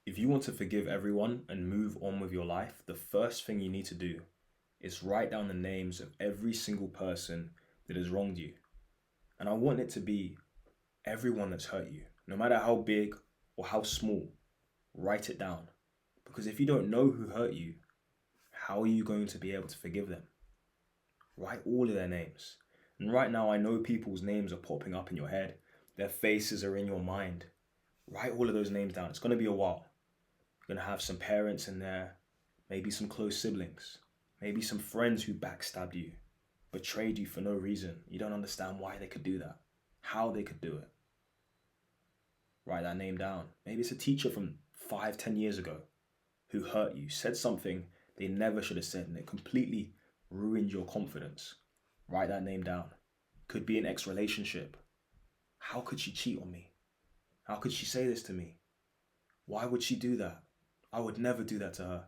If you want to forgive everyone and move on with your life, the first thing you need to do is write down the names of every single person that has wronged you. And I want it to be everyone that's hurt you, no matter how big or how small, write it down. Because if you don't know who hurt you, how are you going to be able to forgive them? Write all of their names. And right now, I know people's names are popping up in your head, their faces are in your mind. Write all of those names down. It's going to be a while. You're going to have some parents in there, maybe some close siblings, maybe some friends who backstabbed you, betrayed you for no reason. You don't understand why they could do that, how they could do it. Write that name down. Maybe it's a teacher from 5, 10 years ago who hurt you, said something they never should have said, and it completely ruined your confidence. Write that name down. Could be an ex relationship. How could she cheat on me? How could she say this to me? Why would she do that? I would never do that to her.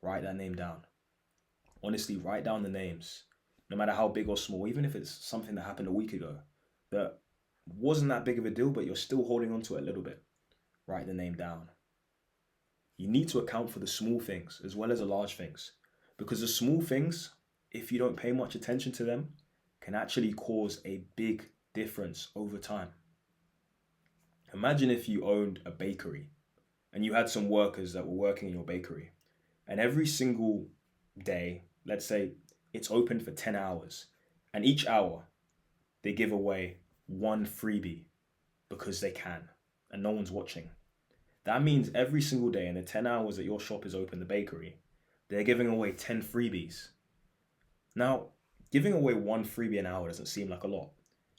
Write that name down. Honestly, write down the names, no matter how big or small, even if it's something that happened a week ago that wasn't that big of a deal, but you're still holding on to it a little bit. Write the name down. You need to account for the small things as well as the large things, because the small things, if you don't pay much attention to them, can actually cause a big difference over time. Imagine if you owned a bakery and you had some workers that were working in your bakery, and every single day, let's say it's open for 10 hours, and each hour they give away one freebie because they can and no one's watching. That means every single day in the 10 hours that your shop is open, the bakery, they're giving away 10 freebies. Now, giving away one freebie an hour doesn't seem like a lot.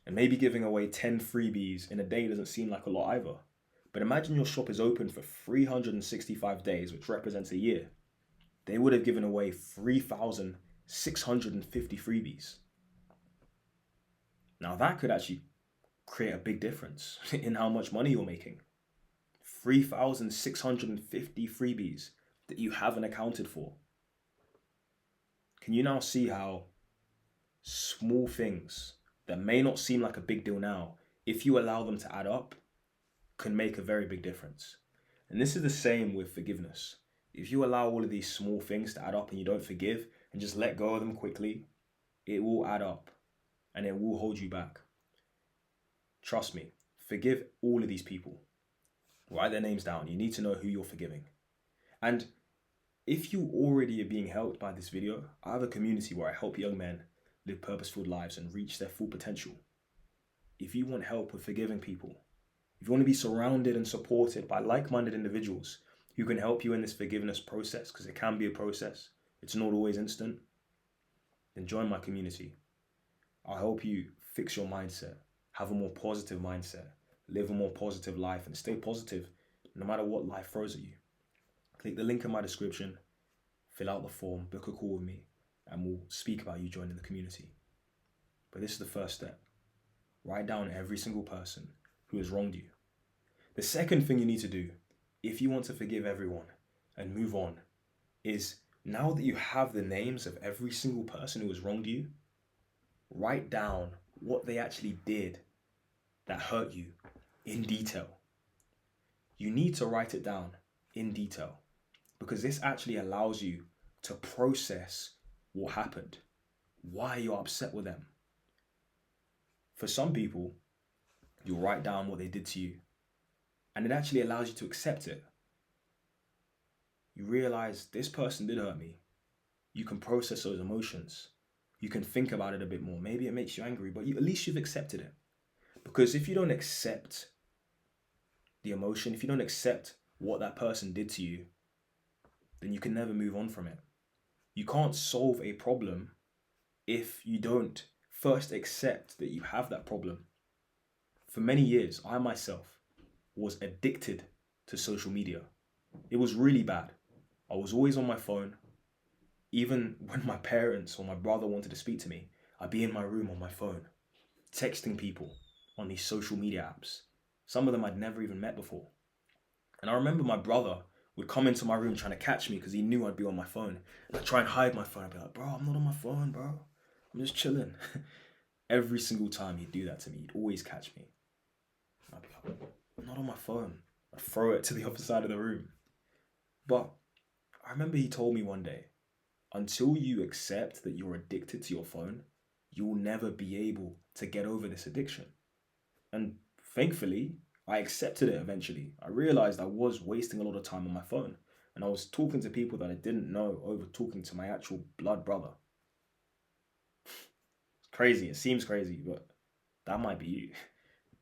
And maybe giving away 10 freebies in a day doesn't seem like a lot either. But imagine your shop is open for 365 days, which represents a year. They would have given away 3,650 freebies. Now, that could actually create a big difference in how much money you're making. 3,650 freebies that you haven't accounted for. Can you now see how small things that may not seem like a big deal now, if you allow them to add up, can make a very big difference? And this is the same with forgiveness. If you allow all of these small things to add up and you don't forgive and just let go of them quickly, it will add up and it will hold you back. Trust me, forgive all of these people. Write their names down. You need to know who you're forgiving. And if you already are being helped by this video, I have a community where I help young men live purposeful lives and reach their full potential. If you want help with forgiving people, if you want to be surrounded and supported by like-minded individuals who can help you in this forgiveness process, because it can be a process, it's not always instant, then join my community. I'll help you fix your mindset, have a more positive mindset, live a more positive life, and stay positive no matter what life throws at you. Click the link in my description, fill out the form, book a call with me, and we'll speak about you joining the community. But this is the first step. Write down every single person who has wronged you. The second thing you need to do, if you want to forgive everyone and move on, is now that you have the names of every single person who has wronged you, write down what they actually did that hurt you in detail. You need to write it down in detail because this actually allows you to process what happened, why you're upset with them. For some people, you'll write down what they did to you, and it actually allows you to accept it. You realize this person did hurt me. You can process those emotions. You can think about it a bit more. Maybe it makes you angry, but at least you've accepted it. Because if you don't accept the emotion, if you don't accept what that person did to you, then you can never move on from it. You can't solve a problem if you don't first accept that you have that problem. For many years, I myself was addicted to social media. It was really bad. I was always on my phone. Even when my parents or my brother wanted to speak to me, I'd be in my room on my phone, texting people on these social media apps. Some of them I'd never even met before. And I remember my brother would come into my room trying to catch me because he knew I'd be on my phone. And I'd try and hide my phone. I'd be like, bro, I'm not on my phone, bro. I'm just chilling. Every single time he'd do that to me, he'd always catch me. I'd be like, I'm not on my phone. I'd throw it to the other side of the room. But I remember he told me one day, until you accept that you're addicted to your phone, you will never be able to get over this addiction. And thankfully, I accepted it eventually. I realized I was wasting a lot of time on my phone. And I was talking to people that I didn't know over talking to my actual blood brother. It's crazy. It seems crazy, but that might be you.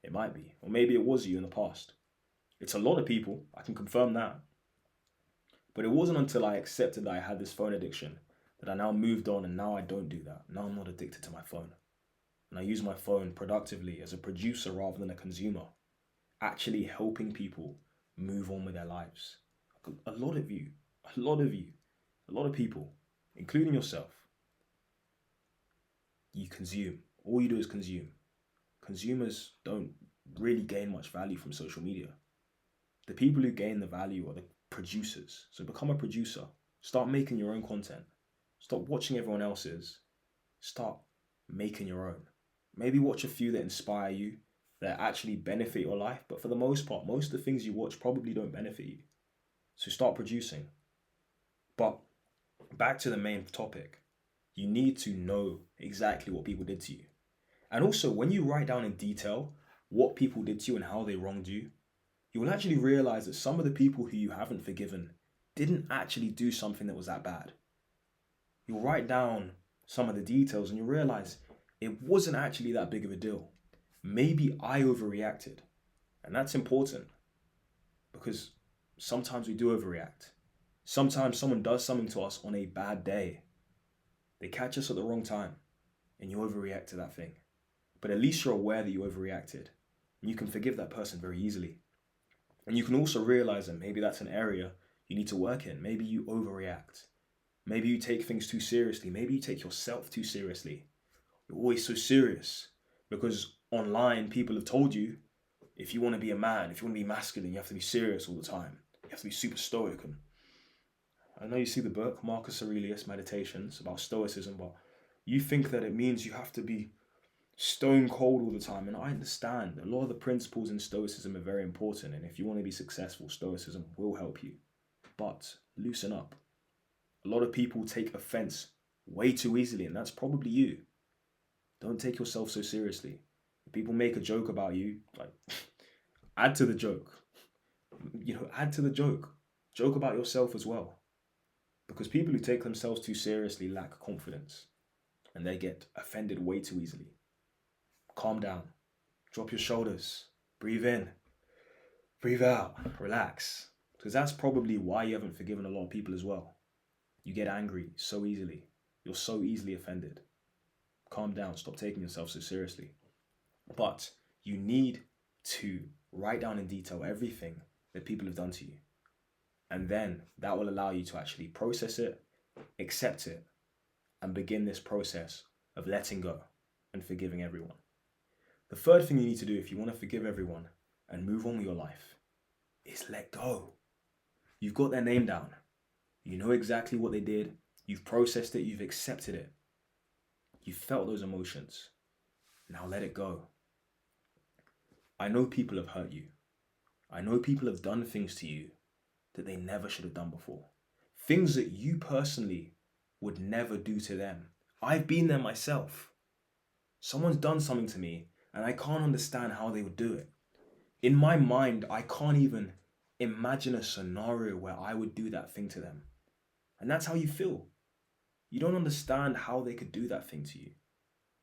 It might be. Or maybe it was you in the past. It's a lot of people. I can confirm that. But it wasn't until I accepted that I had this phone addiction that I now moved on, and now I don't do that. Now I'm not addicted to my phone. And I use my phone productively as a producer rather than a consumer, actually helping people move on with their lives. A lot of you, a lot of you, a lot of people, including yourself, you consume. All you do is consume. Consumers don't really gain much value from social media. The people who gain the value are the producers. So become a producer. Start making your own content. Stop watching everyone else's. Start making your own. Maybe watch a few that inspire you, that actually benefit your life. But for the most part, most of the things you watch probably don't benefit you. So start producing. But back to the main topic. You need to know exactly what people did to you. And also, when you write down in detail what people did to you and how they wronged you, you will actually realize that some of the people who you haven't forgiven didn't actually do something that was that bad. You'll write down some of the details and you realize it wasn't actually that big of a deal. Maybe I overreacted. And that's important because sometimes we do overreact. Sometimes someone does something to us on a bad day. They catch us at the wrong time and you overreact to that thing. But at least you're aware that you overreacted and you can forgive that person very easily. And you can also realize that maybe that's an area you need to work in. Maybe you overreact. Maybe you take things too seriously. Maybe you take yourself too seriously. You're always so serious because online people have told you if you want to be a man, if you want to be masculine, you have to be serious all the time. You have to be super stoic. And I know you see the book, Marcus Aurelius Meditations, about stoicism, but you think that it means you have to be stone cold all the time. And I understand a lot of the principles in stoicism are very important. And if you want to be successful, stoicism will help you. But loosen up. A lot of people take offense way too easily, and that's probably you. Don't take yourself so seriously. If people make a joke about you, like add to the joke. Add to the joke. Joke about yourself as well. Because people who take themselves too seriously lack confidence and they get offended way too easily. Calm down. Drop your shoulders. Breathe in. Breathe out. Relax. Because that's probably why you haven't forgiven a lot of people as well. You get angry so easily. You're so easily offended. Calm down. Stop taking yourself so seriously. But you need to write down in detail everything that people have done to you. And then that will allow you to actually process it, accept it, and begin this process of letting go and forgiving everyone. The third thing you need to do if you want to forgive everyone and move on with your life is let go. You've got their name down. You know exactly what they did. You've processed it. You've accepted it. You've felt those emotions. Now let it go. I know people have hurt you. I know people have done things to you that they never should have done before. Things that you personally would never do to them. I've been there myself. Someone's done something to me and I can't understand how they would do it. In my mind, I can't even imagine a scenario where I would do that thing to them. And that's how you feel. You don't understand how they could do that thing to you.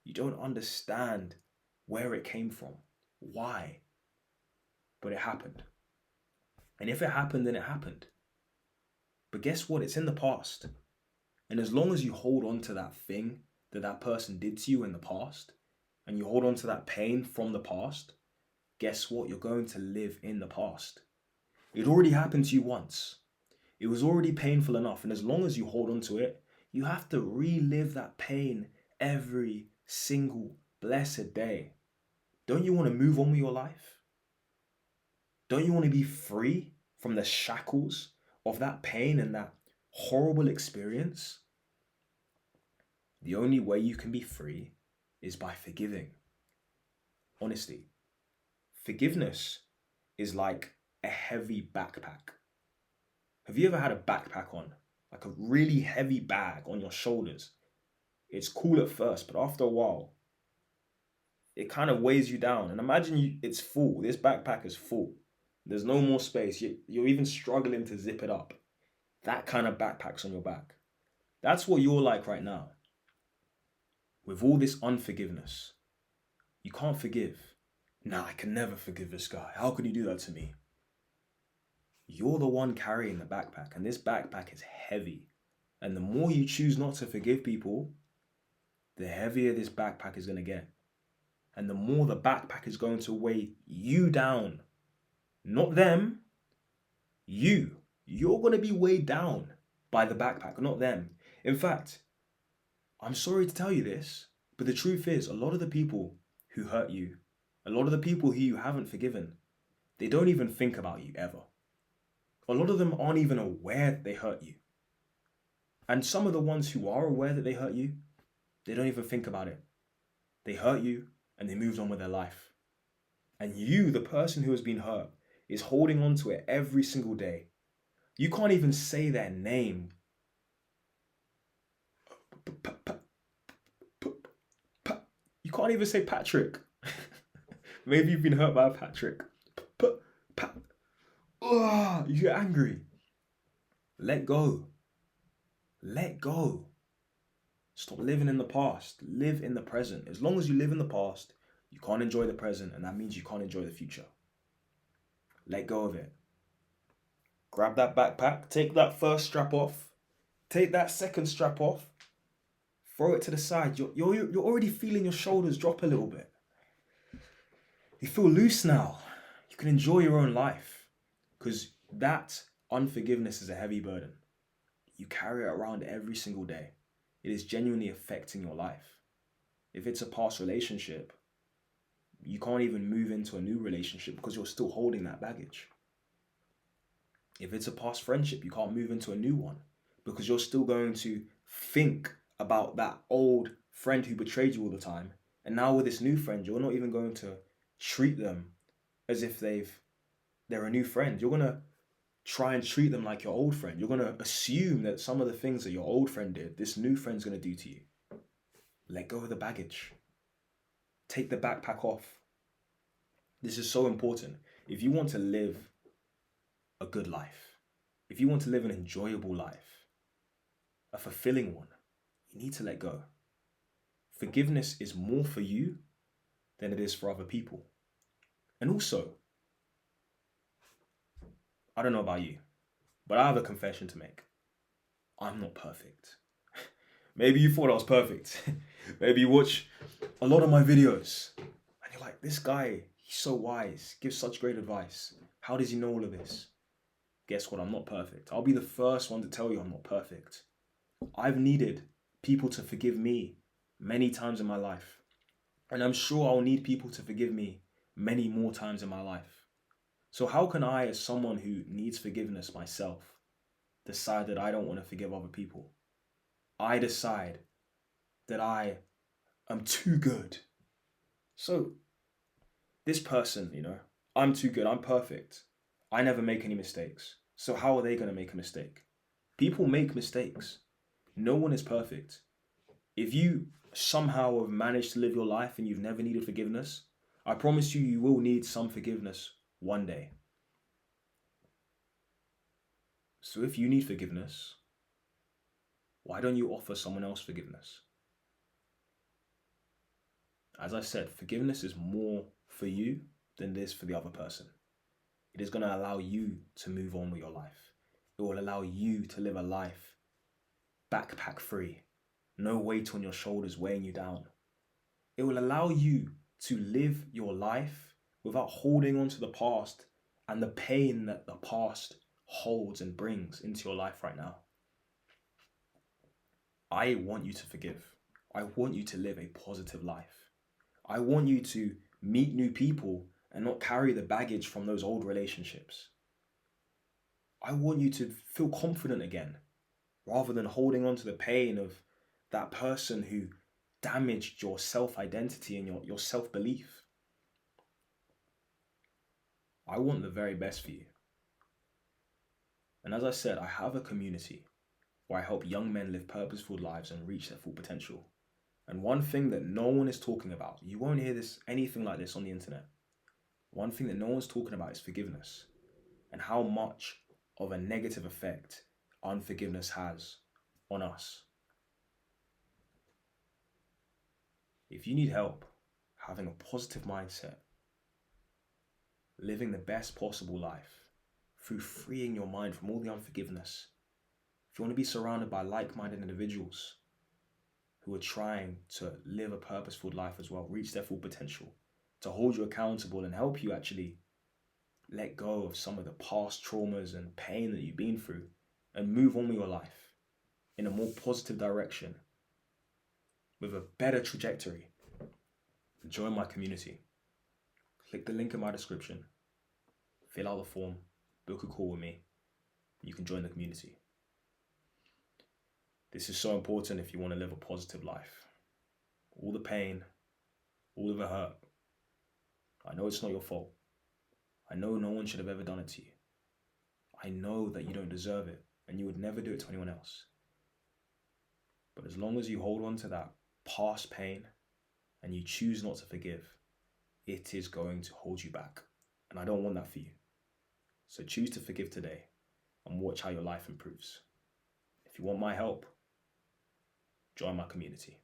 You don't understand where it came from, why. But it happened. And if it happened, then it happened. But guess what? It's in the past. And as long as you hold on to that thing that that person did to you in the past, and you hold on to that pain from the past, guess what? You're going to live in the past. It already happened to you once. It was already painful enough. And as long as you hold on to it, you have to relive that pain every single blessed day. Don't you want to move on with your life? Don't you want to be free from the shackles of that pain and that horrible experience? The only way you can be free is by forgiving. Honestly, forgiveness is like a heavy backpack. Have you ever had a backpack on? Like a really heavy bag on your shoulders? It's cool at first, but after a while, it kind of weighs you down. And imagine it's full. This backpack is full. There's no more space. You're even struggling to zip it up. That kind of backpack's on your back. That's what you're like right now. With all this unforgiveness, you can't forgive. Nah, I can never forgive this guy. How could he do that to me? You're the one carrying the backpack, and this backpack is heavy. And the more you choose not to forgive people, the heavier this backpack is going to get. And the more the backpack is going to weigh you down. Not them, you. You're going to be weighed down by the backpack, not them. In fact, I'm sorry to tell you this, but the truth is, a lot of the people who hurt you, a lot of the people who you haven't forgiven, they don't even think about you ever. A lot of them aren't even aware that they hurt you. And some of the ones who are aware that they hurt you, they don't even think about it. They hurt you and they moved on with their life. And you, the person who has been hurt, is holding on to it every single day. You can't even say their name. You can't even say Patrick. Maybe you've been hurt by Patrick. You get angry. Let go. Let go. Stop living in the past. Live in the present. As long as you live in the past, you can't enjoy the present, and that means you can't enjoy the future. Let go of it. Grab that backpack. Take that first strap off. Take that second strap off. Throw it to the side. You're already feeling your shoulders drop a little bit. You feel loose now. You can enjoy your own life. Because that unforgiveness is a heavy burden. You carry it around every single day. It is genuinely affecting your life. If it's a past relationship, you can't even move into a new relationship because you're still holding that baggage. If it's a past friendship, you can't move into a new one because you're still going to think about that old friend who betrayed you all the time. And now with this new friend, you're not even going to treat them as if they're a new friend. You're going to try and treat them like your old friend. You're going to assume that some of the things that your old friend did, this new friend's going to do to you. Let go of the baggage. Take the backpack off. This is so important. If you want to live a good life, if you want to live an enjoyable life, a fulfilling one, you need to let go. Forgiveness is more for you than it is for other people. And also, I don't know about you, but I have a confession to make. I'm not perfect. Maybe you thought I was perfect. Maybe you watch a lot of my videos and you're like, this guy, he's so wise, gives such great advice. How does he know all of this? Guess what? I'm not perfect. I'll be the first one to tell you I'm not perfect. I've needed people to forgive me many times in my life. And I'm sure I'll need people to forgive me many more times in my life. So how can I, as someone who needs forgiveness myself, decide that I don't want to forgive other people? I decide that I am too good. So this person, I'm too good, I'm perfect. I never make any mistakes. So how are they going to make a mistake? People make mistakes. No one is perfect. If you somehow have managed to live your life and you've never needed forgiveness, I promise you, you will need some forgiveness one day. So if you need forgiveness, why don't you offer someone else forgiveness? As I said, forgiveness is more for you than it is for the other person. It is going to allow you to move on with your life. It will allow you to live a life backpack free. No weight on your shoulders weighing you down. It will allow you to live your life without holding on to the past and the pain that the past holds and brings into your life right now. I want you to forgive. I want you to live a positive life. I want you to meet new people and not carry the baggage from those old relationships. I want you to feel confident again, rather than holding on to the pain of that person who damaged your self-identity and your self-belief. I want the very best for you. And as I said, I have a community where I help young men live purposeful lives and reach their full potential. And one thing that no one is talking about, you won't hear anything like this on the internet. One thing that no one's talking about is forgiveness and how much of a negative effect unforgiveness has on us. If you need help having a positive mindset, living the best possible life through freeing your mind from all the unforgiveness, if you want to be surrounded by like-minded individuals who are trying to live a purposeful life as well, reach their full potential, to hold you accountable and help you actually let go of some of the past traumas and pain that you've been through and move on with your life in a more positive direction with a better trajectory, join my community. Click the link in my description, fill out the form, book a call with me, and you can join the community. This is so important if you want to live a positive life. All the pain, all of the hurt, I know it's not your fault. I know no one should have ever done it to you. I know that you don't deserve it and you would never do it to anyone else. But as long as you hold on to that past pain and you choose not to forgive, it is going to hold you back. And I don't want that for you. So choose to forgive today and watch how your life improves. If you want my help, join my community.